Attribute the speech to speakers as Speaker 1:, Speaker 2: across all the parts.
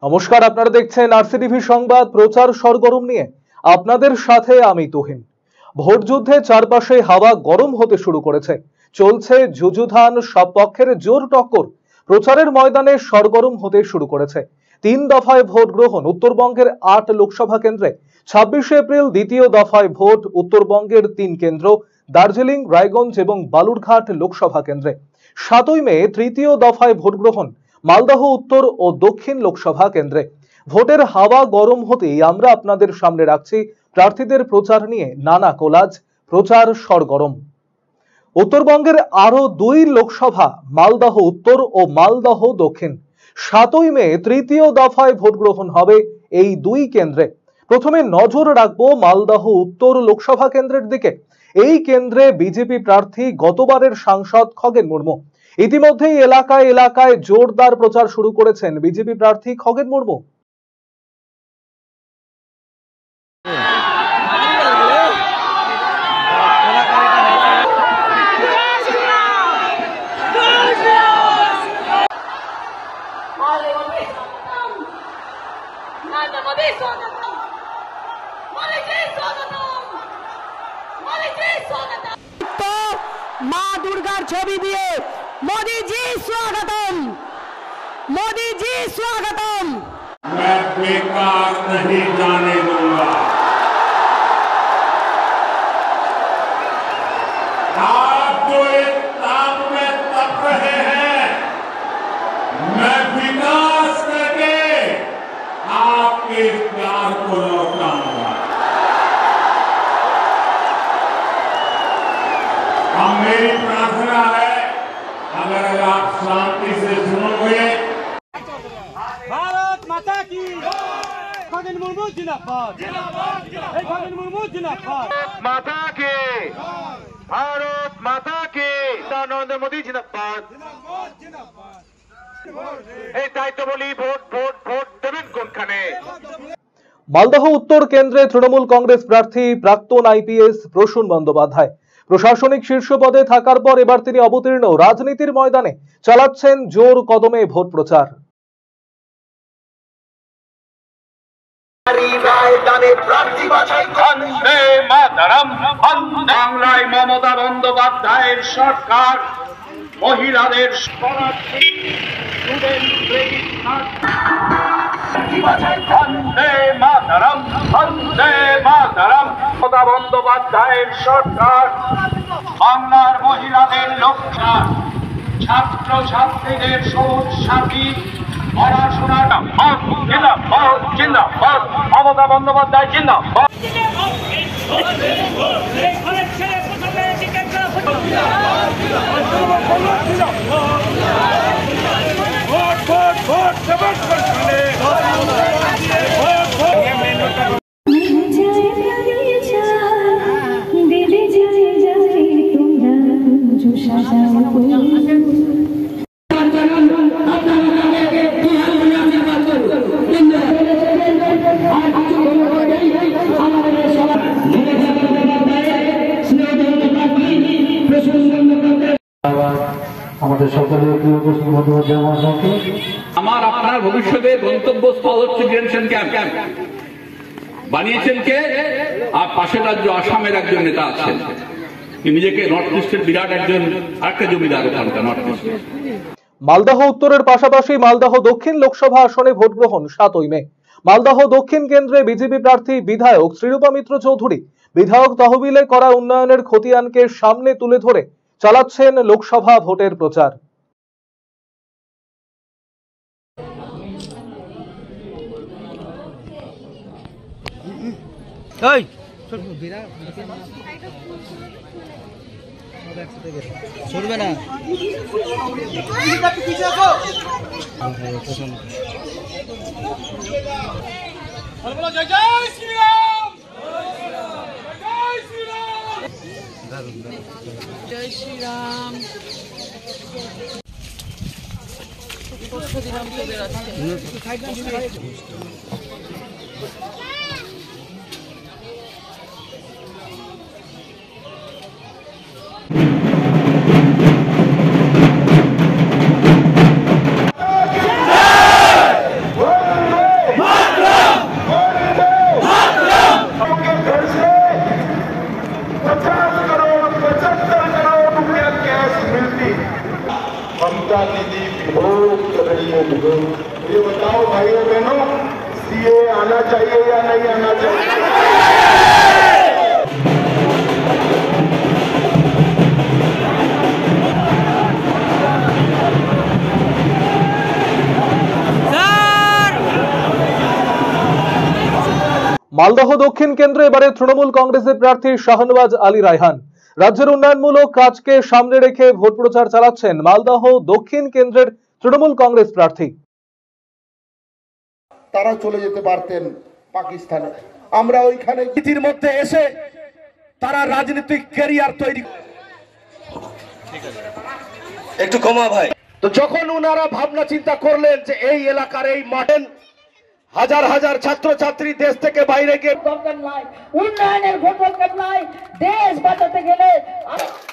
Speaker 1: নমস্কার, আপনারা দেখছেন আরসিটিভি সংবাদ। প্রচার সরগরম নিয়ে আপনাদের সাথে আমি তুহিন। ভোট যুদ্ধে চারপাশে হাওয়া গরম হতে শুরু করেছে। চলছে যুযুধান, সব পক্ষের জোর টক্কর। প্রচারের ময়দানে সরগরম হতে শুরু করেছে। 3 দফায় ভোট গ্রহণ উত্তরবঙ্গের 8 লোকসভা কেন্দ্রে। 26 এপ্রিল দ্বিতীয় দফায় ভোট উত্তরবঙ্গের 3 কেন্দ্র, দার্জিলিং, রায়গঞ্জ এবং বালুরঘাট লোকসভা কেন্দ্রে। 7ই মে তৃতীয় দফায় ভোট গ্রহণ মালদহ উত্তর ও দক্ষিণ লোকসভা কেন্দ্রে। ভোটের হাওয়া গরম হতেই আমরা আপনাদের সামনে রাখছি প্রার্থীদের প্রচার নিয়ে নানা কোলাজ। প্রচার সরগরম। উত্তরবঙ্গের আরো 2 লোকসভা, মালদহ উত্তর ও মালদহ দক্ষিণ। 7ই মে তৃতীয় দফায় ভোট গ্রহণ হবে এই 2 কেন্দ্রে। প্রথমে নজর রাখবো মালদহ উত্তর লোকসভা কেন্দ্রের দিকে। এই কেন্দ্রে বিজেপি প্রার্থী গতবারের সাংসদ খগেন মুর্মু। ইতিমধ্যেই এলাকায় এলাকায় জোরদার প্রচার শুরু করেছেন বিজেপি প্রার্থী খগেন মুর্মু।
Speaker 2: मां दुर्गार छवि दिए मोदी जी स्वागतम, मोदी जी स्वागतम।
Speaker 3: मैं बेकार नहीं जाने दूंगा। आप जो एक ताप में तप रहे हैं, मैं विकास करके आपके प्यार को लौटाऊंगा। अब मेरी प्रार्थना है, अगर आप शांति से सुनोगे।
Speaker 4: भारत माता की खगेन मुर्मू जिंदाबाद, खगेन मुर्मू जिंदाबाद।
Speaker 5: माता के, भारत माता के, नरेंद्र मोदी जिंदाबाद। এই দায়িত্ব বলি ভোট ভোট ভোট দেবেন কোনখানে।
Speaker 1: মালদহ উত্তর কেন্দ্রে তৃণমূল কংগ্রেস প্রার্থী প্রাক্তন আইপিএস প্রসূন বন্দ্যোপাধ্যায় প্রশাসনিক শীর্ষ পদে থাকার পর এবার তিনি অবতীর্ণ রাজনীতির ময়দানে, চালাচ্ছেন জোর কদমে ভোট প্রচার।
Speaker 5: বাংলায় মমতা বন্দ্যোপাধ্যায়ের সরকার মহিলাদের মমতা বন্দ্যোপাধ্যায়ের সরকার বাংলার মহিলাদের লক্ষ্য, ছাত্র ছাত্রীদের সবুজ সাথী, পড়াশোনাটা জিন্দাবাদ জিন্দাবাদ, মমতা বন্দ্যোপাধ্যায় জিন্দাবাদ।
Speaker 6: আমার আপনার ভবিষ্যতে গন্তব্যস্থল হচ্ছে ডিটেনশন ক্যাম্প। বানিয়েছেন কে? আর পাশের রাজ্য আসামের একজন নেতা আছেন, নিজেকে নর্থ ইস্টের বিরাট একজন আরেকটা জমিদার ওখানকার নর্থ ইস্টে।
Speaker 1: মালদহ উত্তরের পাশাপাশি মালদহ দক্ষিণ লোকসভা আসনে ভোট গ্রহণ 7ই মে। মালদহ দক্ষিণ কেন্দ্রে বিজেপি প্রার্থী বিধায়ক শ্রীরূপা মিত্র চৌধুরী বিধায়ক তহবিলে করা উন্নয়নের খতিয়ানকে সামনে তুলে ধরে চালাচ্ছেন লোকসভা ভোটের প্রচার।
Speaker 4: ছড়বে না।
Speaker 2: জয় শ্রীরাম। দিলাম চলে যাচ্ছে।
Speaker 7: बताओ भाइयों बहनों, सीए आना चाहिए या नहीं आना चाहिए?
Speaker 1: মালদহ দক্ষিণ কেন্দ্রে এবারে তৃণমূল কংগ্রেসের প্রার্থী শাহনওয়াজ আলী রায়হান রাজ্যের উন্নয়নমূলক কাজকে সামনে রেখে ভোট প্রচার চালাচ্ছেন মালদহ দক্ষিণ কেন্দ্রের তৃণমূল কংগ্রেস প্রার্থী।
Speaker 7: তারা চলে যেতে পারতেন পাকিস্তানে, আমরা ওইখানে
Speaker 4: নীতির মধ্যে এসে তারা রাজনৈতিক ক্যারিয়ার তৈরি। একটু কমা ভাই। তো যখন ওনারা ভাবনা চিন্তা করলেন যে এই এলাকার এই মাঠেন হাজার হাজার ছাত্রছাত্রী দেশ থেকে বাইরে গিয়ে
Speaker 2: উন্নয়নের ঘটনা নাই, দেশ বাঁচাতে গেলে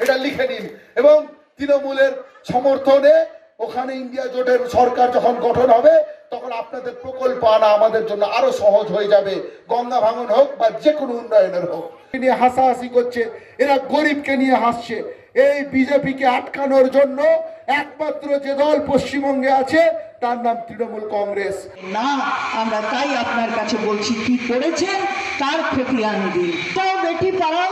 Speaker 7: এটা লিখে নিন এবং তৃণমূলের সমর্থনে ওখানে ইন্ডিয়া জোটের সরকার যখন গঠন হবে তখন আপনাদের প্রকল্প আনা আমাদের জন্য আরো সহজ হয়ে যাবে, গঙ্গা ভাঙন হোক বা যে কোনো উন্নয়নের হোক। নিয়ে হাসাহাসি করছে, এরা গরিবকে নিয়ে হাসছে। এই বিজেপিকে আটকানোর জন্য একমাত্র যে দল পশ্চিমবঙ্গে আছে তার নাম তৃণমূল কংগ্রেস।
Speaker 8: না, আমরা তাই আপনার কাছে বলছি, কি করেছেন তার খতিয়ান দিন। তাও বেটি পড়াও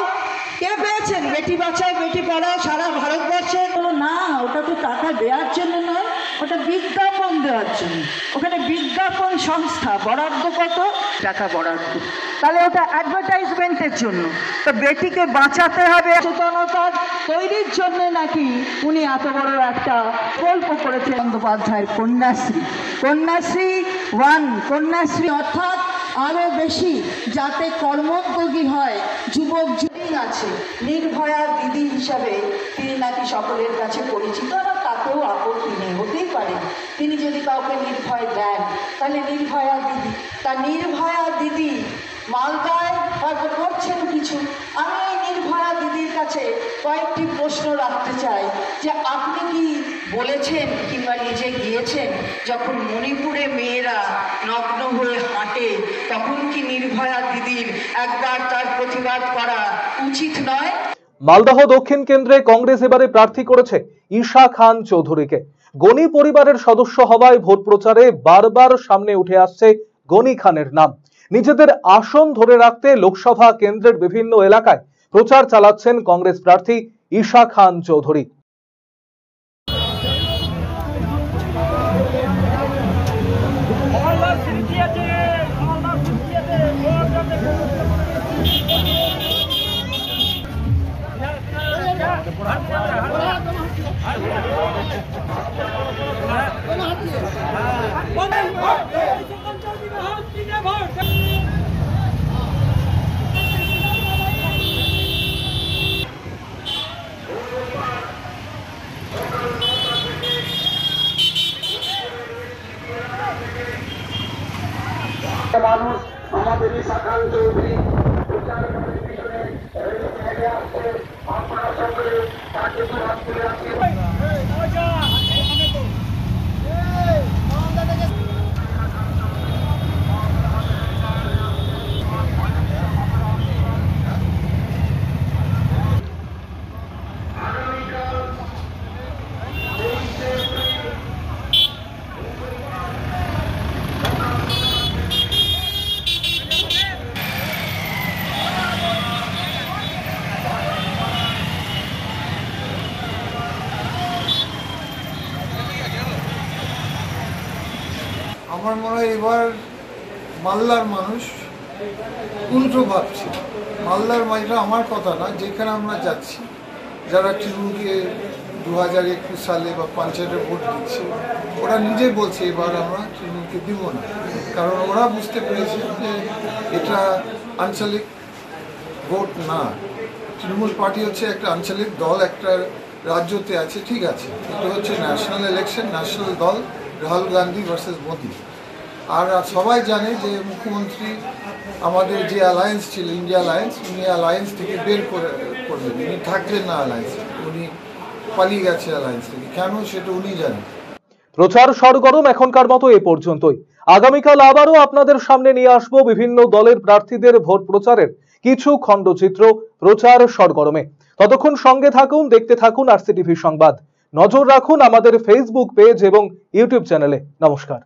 Speaker 8: কে পেয়েছেন? বেটি বাঁচাও বেটি পড়াও সারা ভারতবর্ষে। না, ওটা তো টাকা দেওয়ার জন্য নয়, ওটা বিজ্ঞাপন দেওয়ার জন্য। ওখানে বিজ্ঞাপন সংস্থা বরাদ্দ কত টাকা বরাদ্দ, তাহলে ওটা অ্যাডভার্টাইজমেন্টের জন্য। তো বেটিকে বাঁচাতে হবে, সচেতনতা তৈরির জন্য নাকি উনি এত বড় একটা প্রকল্প করেছেন। বন্দ্যোপাধ্যায়ের কন্যাশ্রী, কন্যাশ্রী 1, কন্যাশ্রী অর্থাৎ আরো বেশি যাতে কর্মোদ্যোগী হয় যুবক যুবতী আছে। নির্ভয়া দিদি হিসাবে তিনি নাকি সকলের কাছে পরিচিত, না তাতেও আপত্তি নেই, হতেই পারে। তিনি যদি কাউকে নির্ভয় দেন তাহলে নির্ভয়া দিদি, তা নির্ভয়া দিদি মালদায় হয়তো করছেন কিছু। আমি এই নির্ভয়া দিদির কাছে কয়েকটি প্রশ্ন রাখতে চাই যে আপনি কি বলেছেন কিংবা নিজে গিয়েছেন যখন মণিপুরে মেয়েরা নগ্ন হয়ে হাঁটে, তখন কি নির্ভয়া দিদির একবার তার প্রতিবাদ করা উচিত নয়?
Speaker 1: মালদহ দক্ষিণ কেন্দ্রে কংগ্রেস এবারে প্রার্থী করেছে ঈশা খান চৌধুরীকে। গনি পরিবারের সদস্য হওয়ায় ভোট প্রচারে বারবার সামনে উঠে আসছে গনি খানের নাম। নিজেদের আসন ধরে রাখতে লোকসভা কেন্দ্রের বিভিন্ন এলাকায় প্রচার চালাচ্ছেন কংগ্রেস প্রার্থী ঈশা খান চৌধুরী।
Speaker 7: মানুষ আমাদের ঈশা খান চৌধুরী প্রচার করার পিছনে আসছে, আপনারা সকলে তাকে হাত তুলে রাখছি।
Speaker 9: আমার মনে হয় এবার মালদার মানুষ উল্টো ভাবছে। মালদার এটা আমার কথা না, যেখানে আমরা যাচ্ছি যারা তৃণমূলকে 2021 সালে বা পঞ্চায়েতে ভোট দিচ্ছে ওরা নিজে বলছে এবার আমরা তৃণমূলকে দিব না, কারণ ওরা বুঝতে পেরেছে যে এটা আঞ্চলিক ভোট না। তৃণমূল পার্টি হচ্ছে একটা আঞ্চলিক দল, একটা রাজ্যতে আছে, ঠিক আছে, এটা হচ্ছে ন্যাশনাল ইলেকশন, ন্যাশনাল দল রাহুল গান্ধী ভার্সেস মোদি। আর সবাই জানে যে মুখ্যমন্ত্রী আমাদের যে অ্যালায়েন্স ছিল ইন্ডিয়া অ্যালায়েন্স, উনি অ্যালায়েন্স থেকে বের করলেন, উনি থাকলেন না অ্যালায়েন্সে, উনি পালিয়ে গেছে অ্যালায়েন্স থেকে। কেন সেটা উনি জানেন।
Speaker 1: প্রচার সরগরম এখনকার মতো এ পর্যন্তই। আগামীকাল আবারও আপনাদের সামনে নিয়ে আসবো বিভিন্ন দলের প্রার্থীদের ভোট প্রচারের কিছু খণ্ডচিত্র প্রচার সরগরমে। ততক্ষণ সঙ্গে থাকুন, দেখতে থাকুন আরসিটিভি সংবাদ। নজর রাখুন আমাদের ফেসবুক পেজ এবং ইউটিউব চ্যানেলে। নমস্কার।